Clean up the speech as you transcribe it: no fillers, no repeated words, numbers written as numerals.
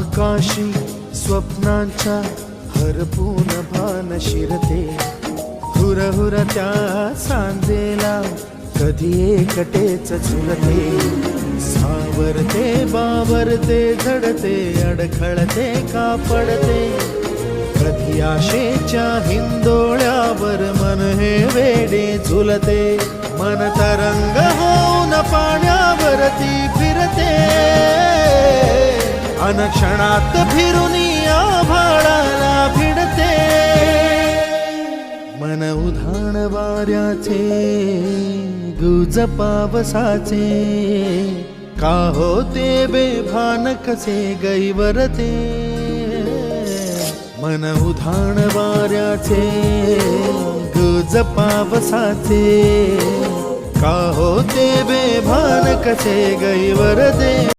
आकाशी स्वप्नांच्या हरपून भान शिरते, हुरहुर त्या सांजेला कधी एकटेच झुलते, सावरते बावरते झडते अडखळते का पडते, कधी आशेच्या हिंदोळ्यावर मन हे वेडे झुलते, मन तरंग होऊन पाण्यावरती फिरते, अनक्षणात फिरून आभाळाला भिडते, मन उधाण वाऱ्याचे गुज पावसाचे, का होते बेभान कसे गैवरते, मन उधाण वाऱ्याचे गुज पावसाचे, का होते बेभान कसे गैवरते.